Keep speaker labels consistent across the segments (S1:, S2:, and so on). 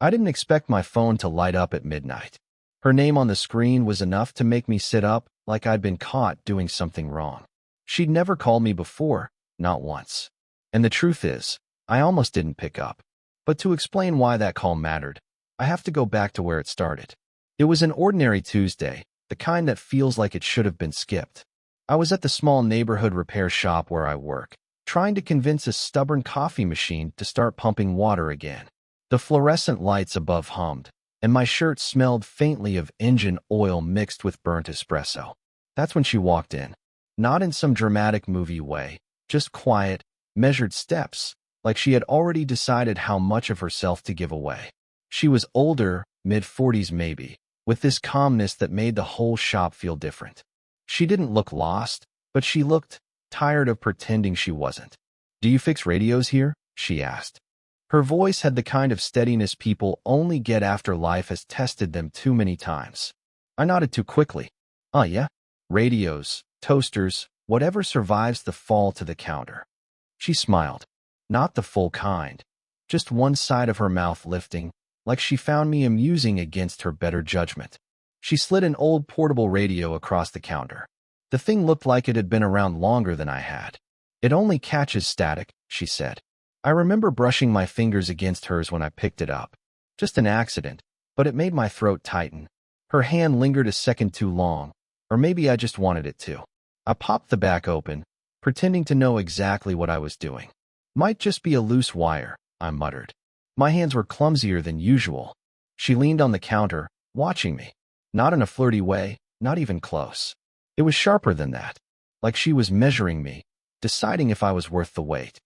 S1: I didn't expect my phone to light up at midnight. Her name on the screen was enough to make me sit up like I'd been caught doing something wrong. She'd never called me before, not once. And the truth is, I almost didn't pick up. But to explain why that call mattered, I have to go back to where it started. It was an ordinary Tuesday, the kind that feels like it should have been skipped. I was at the small neighborhood repair shop where I work, trying to convince a stubborn coffee machine to start pumping water again. The fluorescent lights above hummed, and my shirt smelled faintly of engine oil mixed with burnt espresso. That's when she walked in. Not in some dramatic movie way, just quiet, measured steps, like she had already decided how much of herself to give away. She was older, mid-40s maybe, with this calmness that made the whole shop feel different. She didn't look lost, but she looked tired of pretending she wasn't. "Do you fix radios here?" she asked. Her voice had the kind of steadiness people only get after life has tested them too many times. I nodded too quickly. Yeah? Radios, toasters, whatever survives the fall to the counter." She smiled. Not the full kind. Just one side of her mouth lifting, like she found me amusing against her better judgment. She slid an old portable radio across the counter. The thing looked like it had been around longer than I had. "It only catches static," she said. I remember brushing my fingers against hers when I picked it up. Just an accident, but it made my throat tighten. Her hand lingered a second too long, or maybe I just wanted it to. I popped the back open, pretending to know exactly what I was doing. "Might just be a loose wire," I muttered. My hands were clumsier than usual. She leaned on the counter, watching me. Not in a flirty way, not even close. It was sharper than that, like she was measuring me, deciding if I was worth the wait.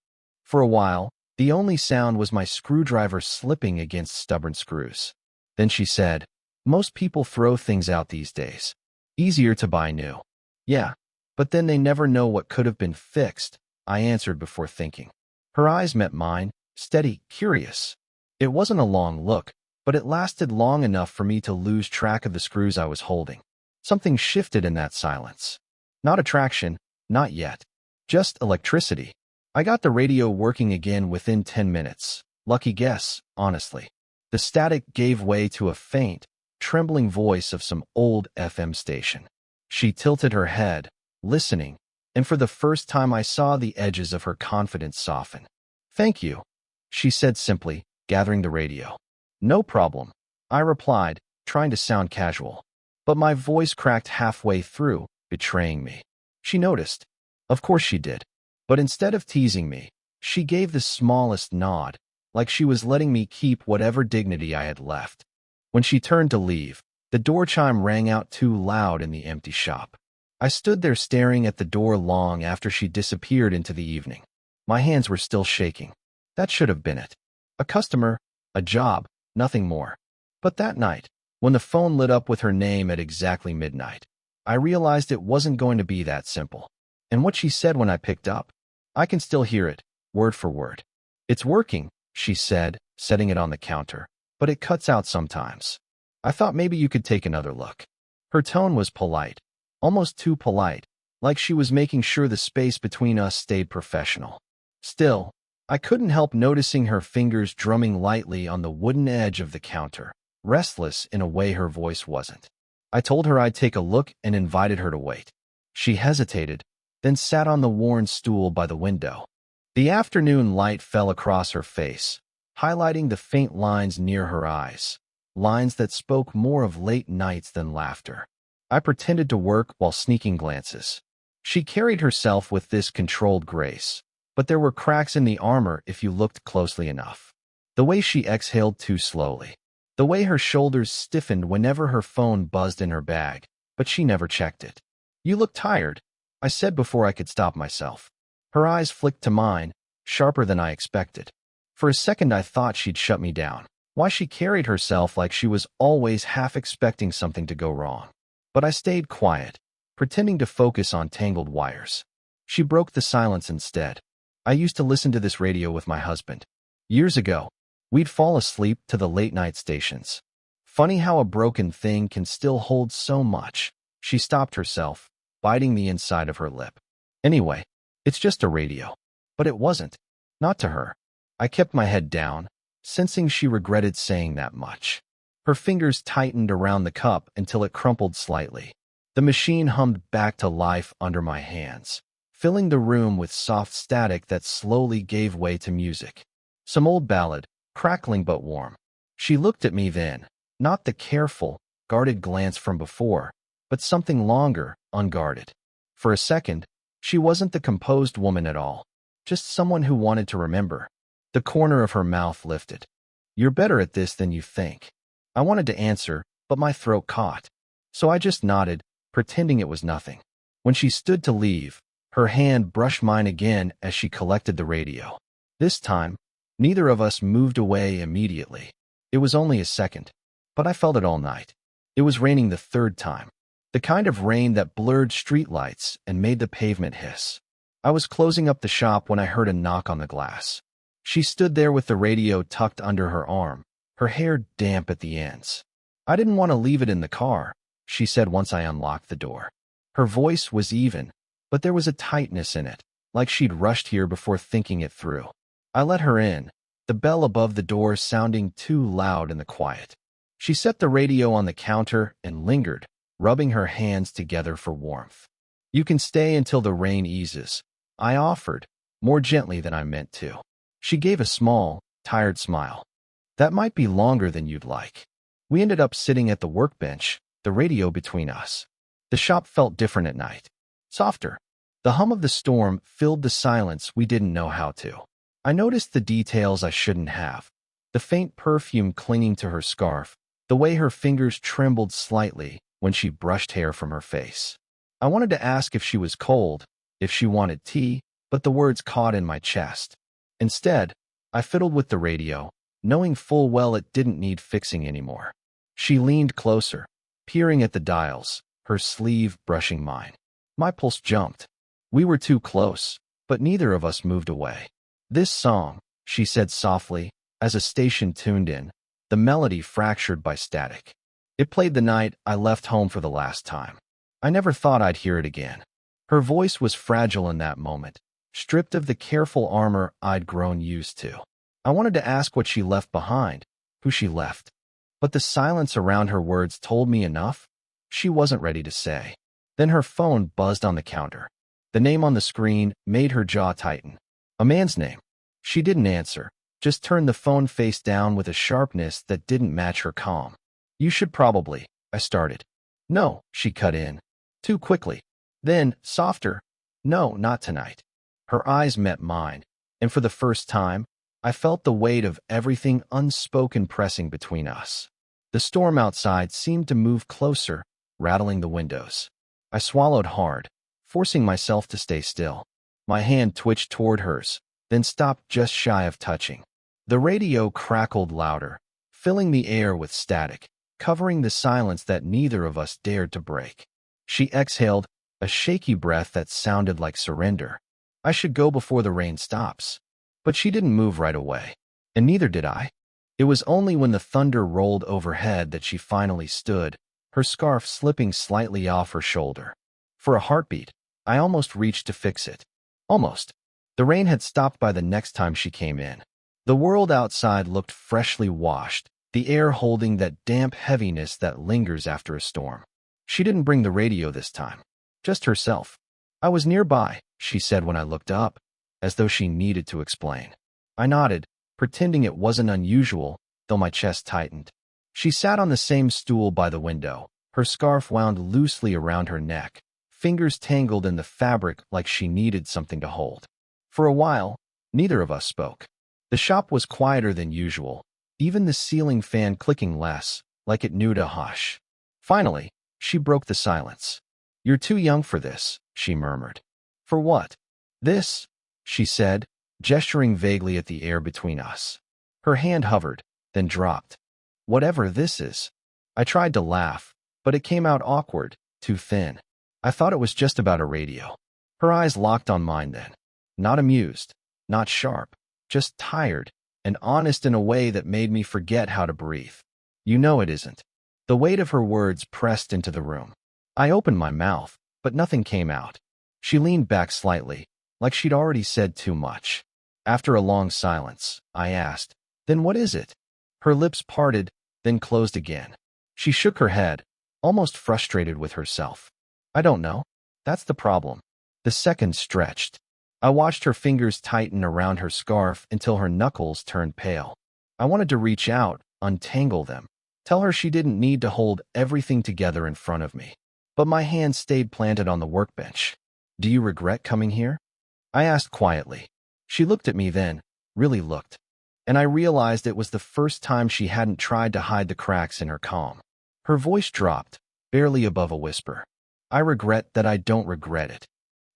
S1: For a while, the only sound was my screwdriver slipping against stubborn screws. Then she said, "Most people throw things out these days. Easier to buy new." "Yeah, but then they never know what could have been fixed," I answered before thinking. Her eyes met mine, steady, curious. It wasn't a long look, but it lasted long enough for me to lose track of the screws I was holding. Something shifted in that silence. Not attraction, not yet. Just electricity. I got the radio working again within 10 minutes. Lucky guess, honestly. The static gave way to a faint, trembling voice of some old FM station. She tilted her head, listening, and for the first time I saw the edges of her confidence soften. "Thank you," she said simply, gathering the radio. "No problem," I replied, trying to sound casual. But my voice cracked halfway through, betraying me. She noticed. Of course she did. But instead of teasing me, she gave the smallest nod, like she was letting me keep whatever dignity I had left. When she turned to leave, the door chime rang out too loud in the empty shop. I stood there staring at the door long after she disappeared into the evening. My hands were still shaking. That should have been it. A customer, a job, nothing more. But that night, when the phone lit up with her name at exactly midnight, I realized it wasn't going to be that simple. And what she said when I picked up, I can still hear it, word for word. "It's working," she said, setting it on the counter, "but it cuts out sometimes. I thought maybe you could take another look." Her tone was polite, almost too polite, like she was making sure the space between us stayed professional. Still, I couldn't help noticing her fingers drumming lightly on the wooden edge of the counter, restless in a way her voice wasn't. I told her I'd take a look and invited her to wait. She hesitated, then sat on the worn stool by the window. The afternoon light fell across her face, highlighting the faint lines near her eyes, lines that spoke more of late nights than laughter. I pretended to work while sneaking glances. She carried herself with this controlled grace, but there were cracks in the armor if you looked closely enough. The way she exhaled too slowly. The way her shoulders stiffened whenever her phone buzzed in her bag, but she never checked it. "You look tired," I said before I could stop myself. Her eyes flicked to mine, sharper than I expected. For a second I thought she'd shut me down. Why she carried herself like she was always half expecting something to go wrong. But I stayed quiet, pretending to focus on tangled wires. She broke the silence instead. "I used to listen to this radio with my husband. Years ago, we'd fall asleep to the late-night stations. Funny how a broken thing can still hold so much." She stopped herself, biting the inside of her lip. "Anyway, it's just a radio." But it wasn't. Not to her. I kept my head down, sensing she regretted saying that much. Her fingers tightened around the cup until it crumpled slightly. The machine hummed back to life under my hands, filling the room with soft static that slowly gave way to music. Some old ballad, crackling but warm. She looked at me then, not the careful, guarded glance from before, but something longer, unguarded. For a second, she wasn't the composed woman at all, just someone who wanted to remember. The corner of her mouth lifted. "You're better at this than you think." I wanted to answer, but my throat caught. So I just nodded, pretending it was nothing. When she stood to leave, her hand brushed mine again as she collected the radio. This time, neither of us moved away immediately. It was only a second, but I felt it all night. It was raining the third time, the kind of rain that blurred streetlights and made the pavement hiss. I was closing up the shop when I heard a knock on the glass. She stood there with the radio tucked under her arm, her hair damp at the ends. "I didn't want to leave it in the car," she said once I unlocked the door. Her voice was even, but there was a tightness in it, like she'd rushed here before thinking it through. I let her in, the bell above the door sounding too loud in the quiet. She set the radio on the counter and lingered, rubbing her hands together for warmth. "You can stay until the rain eases," I offered, more gently than I meant to. She gave a small, tired smile. "That might be longer than you'd like." We ended up sitting at the workbench, the radio between us. The shop felt different at night. Softer. The hum of the storm filled the silence we didn't know how to. I noticed the details I shouldn't have. The faint perfume clinging to her scarf, the way her fingers trembled slightly when she brushed hair from her face. I wanted to ask if she was cold, if she wanted tea, but the words caught in my chest. Instead, I fiddled with the radio, knowing full well it didn't need fixing anymore. She leaned closer, peering at the dials, her sleeve brushing mine. My pulse jumped. We were too close, but neither of us moved away. "This song," she said softly, as a station tuned in, the melody fractured by static. It played the night I left home for the last time. I never thought I'd hear it again. Her voice was fragile in that moment, stripped of the careful armor I'd grown used to. I wanted to ask what she left behind, who she left. But the silence around her words told me enough. She wasn't ready to say. Then her phone buzzed on the counter. The name on the screen made her jaw tighten. A man's name. She didn't answer, just turned the phone face down with a sharpness that didn't match her calm. "You should probably," I started. "No," she cut in. Too quickly. Then, softer. "No, not tonight." Her eyes met mine, and for the first time, I felt the weight of everything unspoken pressing between us. The storm outside seemed to move closer, rattling the windows. I swallowed hard, forcing myself to stay still. My hand twitched toward hers, then stopped just shy of touching. The radio crackled louder, filling the air with static, covering the silence that neither of us dared to break. She exhaled, a shaky breath that sounded like surrender. I should go before the rain stops. But she didn't move right away, and neither did I. It was only when the thunder rolled overhead that she finally stood, her scarf slipping slightly off her shoulder. For a heartbeat, I almost reached to fix it. Almost. The rain had stopped by the next time she came in. The world outside looked freshly washed, the air holding that damp heaviness that lingers after a storm. She didn't bring the radio this time. Just herself. "I was nearby," she said when I looked up, as though she needed to explain. I nodded, pretending it wasn't unusual, though my chest tightened. She sat on the same stool by the window, her scarf wound loosely around her neck, fingers tangled in the fabric like she needed something to hold. For a while, neither of us spoke. The shop was quieter than usual, even the ceiling fan clicking less, like it knew to hush. Finally, she broke the silence. "You're too young for this," she murmured. "For what?" "This," she said, gesturing vaguely at the air between us. Her hand hovered, then dropped. "Whatever this is." I tried to laugh, but it came out awkward, too thin. I thought it was just about a radio. Her eyes locked on mine then. Not amused, not sharp, just tired, and honest in a way that made me forget how to breathe. "You know it isn't." The weight of her words pressed into the room. I opened my mouth, but nothing came out. She leaned back slightly, like she'd already said too much. After a long silence, I asked, Then what is it? Her lips parted, then closed again. She shook her head, almost frustrated with herself. I don't know. That's the problem. The seconds stretched. I watched her fingers tighten around her scarf until her knuckles turned pale. I wanted to reach out, untangle them, tell her she didn't need to hold everything together in front of me. But my hands stayed planted on the workbench. Do you regret coming here? I asked quietly. She looked at me then, really looked. And I realized it was the first time she hadn't tried to hide the cracks in her calm. Her voice dropped, barely above a whisper. I regret that I don't regret it.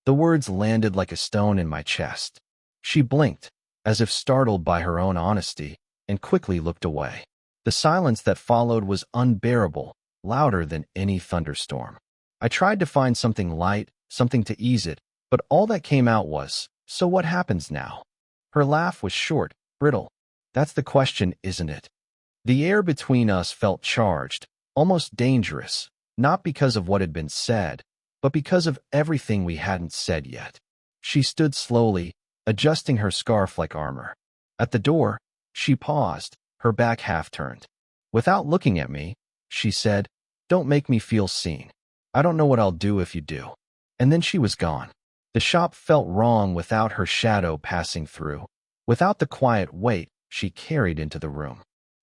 S1: The words landed like a stone in my chest. She blinked, as if startled by her own honesty, and quickly looked away. The silence that followed was unbearable, louder than any thunderstorm. I tried to find something light, something to ease it, but all that came out was, so what happens now? Her laugh was short, brittle. That's the question, isn't it? The air between us felt charged, almost dangerous, not because of what had been said, but because of everything we hadn't said yet. She stood slowly, adjusting her scarf like armor. At the door, she paused, her back half turned. Without looking at me, she said, "Don't make me feel seen. I don't know what I'll do if you do." And then she was gone. The shop felt wrong without her shadow passing through, without the quiet weight she carried into the room.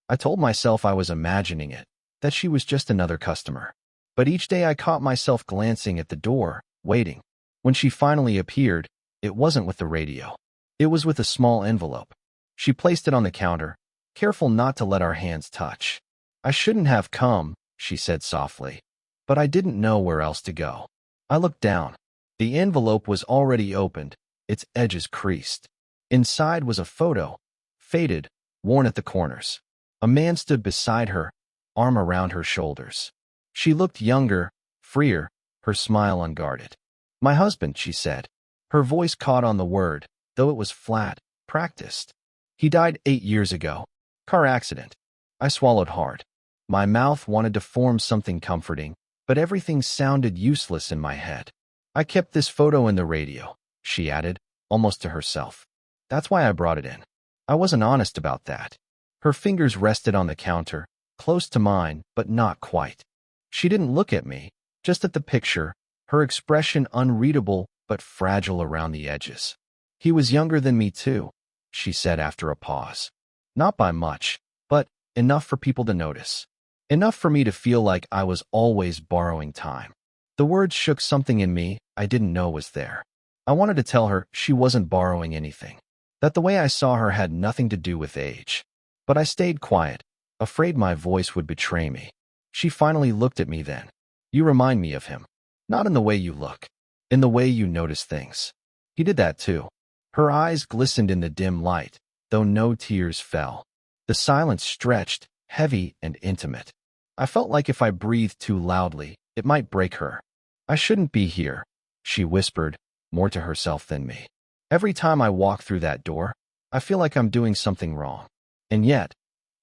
S1: I told myself I was imagining it, that she was just another customer. But each day I caught myself glancing at the door, waiting. When she finally appeared, it wasn't with the radio. It was with a small envelope. She placed it on the counter, careful not to let our hands touch. "I shouldn't have come," she said softly, but I didn't know where else to go. I looked down. The envelope was already opened, its edges creased. Inside was a photo, faded, worn at the corners. A man stood beside her, arm around her shoulders. She looked younger, freer, her smile unguarded. "My husband," she said. Her voice caught on the word, though it was flat, practiced. "He died 8 years ago. Car accident." I swallowed hard. My mouth wanted to form something comforting, but everything sounded useless in my head. "I kept this photo in the radio," she added, almost to herself. "That's why I brought it in." I wasn't honest about that. Her fingers rested on the counter, close to mine, but not quite. She didn't look at me, just at the picture, her expression unreadable but fragile around the edges. "He was younger than me too," she said after a pause. "Not by much, but enough for people to notice. Enough for me to feel like I was always borrowing time." The words shook something in me I didn't know was there. I wanted to tell her she wasn't borrowing anything, that the way I saw her had nothing to do with age. But I stayed quiet, afraid my voice would betray me. She finally looked at me then. "You remind me of him. Not in the way you look, in the way you notice things." He did that too. Her eyes glistened in the dim light, though no tears fell. The silence stretched, heavy and intimate. I felt like if I breathed too loudly, it might break her. "I shouldn't be here," she whispered, more to herself than me. "Every time I walk through that door, I feel like I'm doing something wrong. And yet,"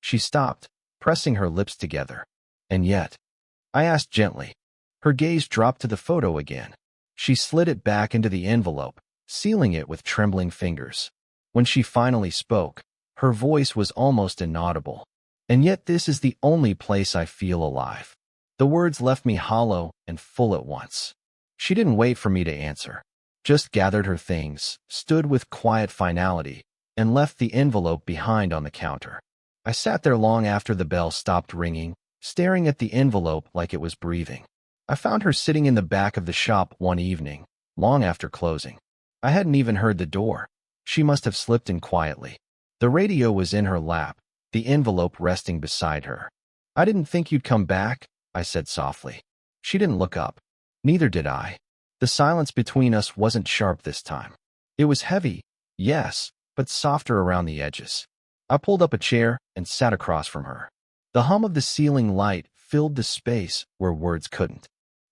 S1: she stopped, pressing her lips together. "And yet," I asked gently. Her gaze dropped to the photo again. She slid it back into the envelope, sealing it with trembling fingers. When she finally spoke, her voice was almost inaudible. "And yet this is the only place I feel alive." The words left me hollow and full at once. She didn't wait for me to answer, just gathered her things, stood with quiet finality, and left the envelope behind on the counter. I sat there long after the bell stopped ringing, staring at the envelope like it was breathing. I found her sitting in the back of the shop one evening, long after closing. I hadn't even heard the door. She must have slipped in quietly. The radio was in her lap, the envelope resting beside her. "I didn't think you'd come back," I said softly. She didn't look up. Neither did I. The silence between us wasn't sharp this time. It was heavy, yes, but softer around the edges. I pulled up a chair and sat across from her. The hum of the ceiling light filled the space where words couldn't.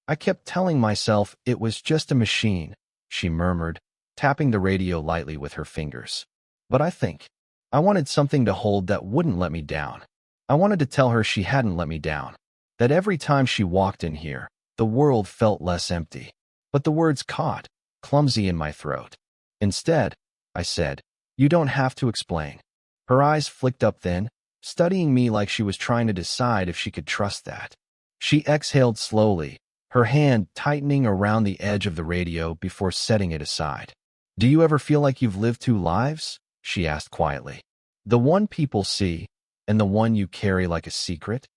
S1: "I kept telling myself it was just a machine," she murmured, tapping the radio lightly with her fingers. "But I wanted something to hold that wouldn't let me down. I wanted to tell her she hadn't let me down, that every time she walked in here, the world felt less empty." But the words caught, clumsy in my throat. "Instead," I said, "you don't have to explain." Her eyes flicked up then, studying me like she was trying to decide if she could trust that. She exhaled slowly, her hand tightening around the edge of the radio before setting it aside. "Do you ever feel like you've lived two lives?" she asked quietly. "The one people see, and the one you carry like a secret?"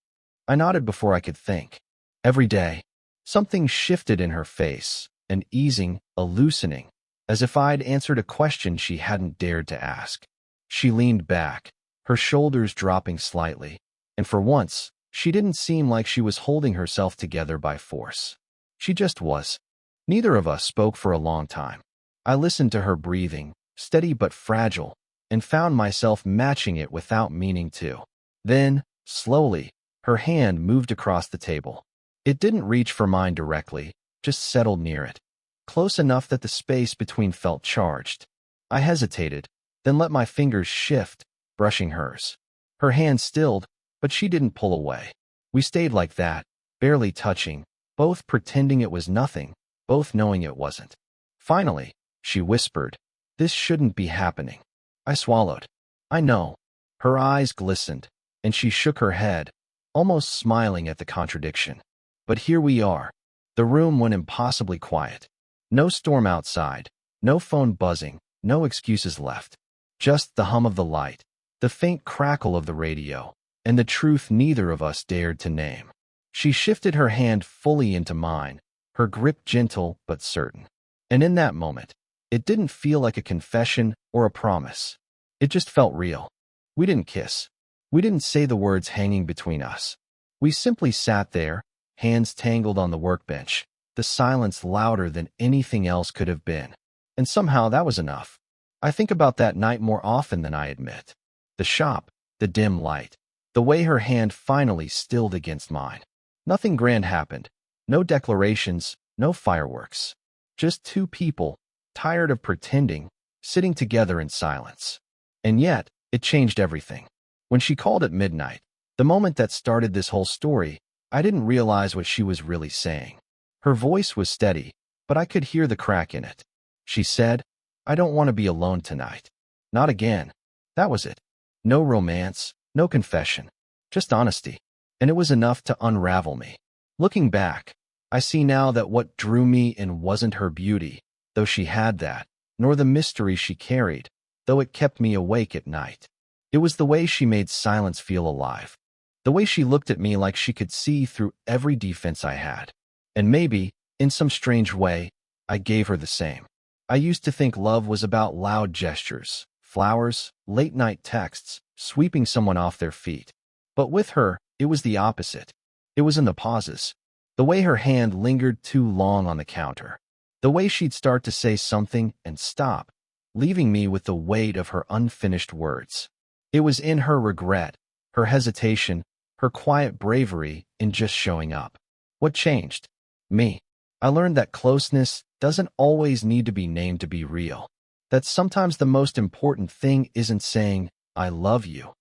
S1: I nodded before I could think. Every day, something shifted in her face, an easing, a loosening, as if I'd answered a question she hadn't dared to ask. She leaned back, her shoulders dropping slightly, and for once, she didn't seem like she was holding herself together by force. She just was. Neither of us spoke for a long time. I listened to her breathing, steady but fragile, and found myself matching it without meaning to. Then, slowly, her hand moved across the table. It didn't reach for mine directly, just settled near it, close enough that the space between felt charged. I hesitated, then let my fingers shift, brushing hers. Her hand stilled, but she didn't pull away. We stayed like that, barely touching, both pretending it was nothing, both knowing it wasn't. Finally, she whispered, "This shouldn't be happening." I swallowed. "I know." Her eyes glistened, and she shook her head, almost smiling at the contradiction. But here we are. The room went impossibly quiet. No storm outside, no phone buzzing, no excuses left. Just the hum of the light, the faint crackle of the radio, and the truth neither of us dared to name. She shifted her hand fully into mine, her grip gentle but certain. And in that moment, it didn't feel like a confession or a promise. It just felt real. We didn't kiss. We didn't say the words hanging between us. We simply sat there, hands tangled on the workbench, the silence louder than anything else could have been. And somehow that was enough. I think about that night more often than I admit. The shop, the dim light, the way her hand finally stilled against mine. Nothing grand happened. No declarations, no fireworks. Just two people, tired of pretending, sitting together in silence. And yet, it changed everything. When she called at midnight, the moment that started this whole story, I didn't realize what she was really saying. Her voice was steady, but I could hear the crack in it. She said, "I don't want to be alone tonight. Not again." That was it. No romance, no confession, just honesty. And it was enough to unravel me. Looking back, I see now that what drew me in wasn't her beauty, though she had that, nor the mystery she carried, though it kept me awake at night. It was the way she made silence feel alive. The way she looked at me like she could see through every defense I had. And maybe, in some strange way, I gave her the same. I used to think love was about loud gestures, flowers, late-night texts, sweeping someone off their feet. But with her, it was the opposite. It was in the pauses. The way her hand lingered too long on the counter. The way she'd start to say something and stop, leaving me with the weight of her unfinished words. It was in her regret, her hesitation, her quiet bravery in just showing up. What changed? Me. I learned that closeness doesn't always need to be named to be real. That sometimes the most important thing isn't saying, "I love you,"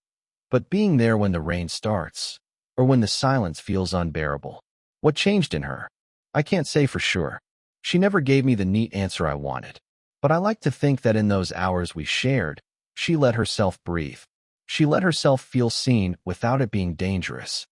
S1: but being there when the rain starts, or when the silence feels unbearable. What changed in her? I can't say for sure. She never gave me the neat answer I wanted. But I like to think that in those hours we shared, she let herself breathe. She let herself feel seen without it being dangerous.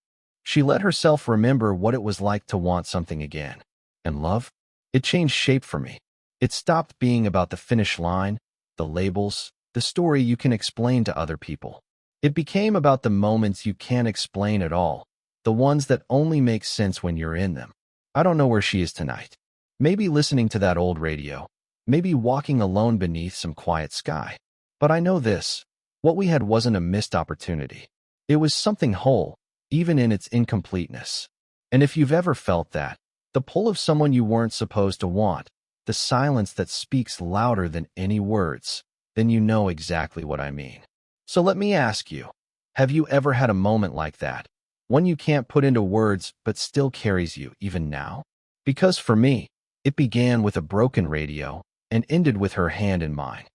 S1: She let herself remember what it was like to want something again. And love? It changed shape for me. It stopped being about the finish line, the labels, the story you can explain to other people. It became about the moments you can't explain at all, the ones that only make sense when you're in them. I don't know where she is tonight. Maybe listening to that old radio. Maybe walking alone beneath some quiet sky. But I know this. What we had wasn't a missed opportunity. It was something whole, even in its incompleteness. And if you've ever felt that, the pull of someone you weren't supposed to want, the silence that speaks louder than any words, then you know exactly what I mean. So let me ask you, have you ever had a moment like that? One you can't put into words but still carries you even now? Because for me, it began with a broken radio and ended with her hand in mine.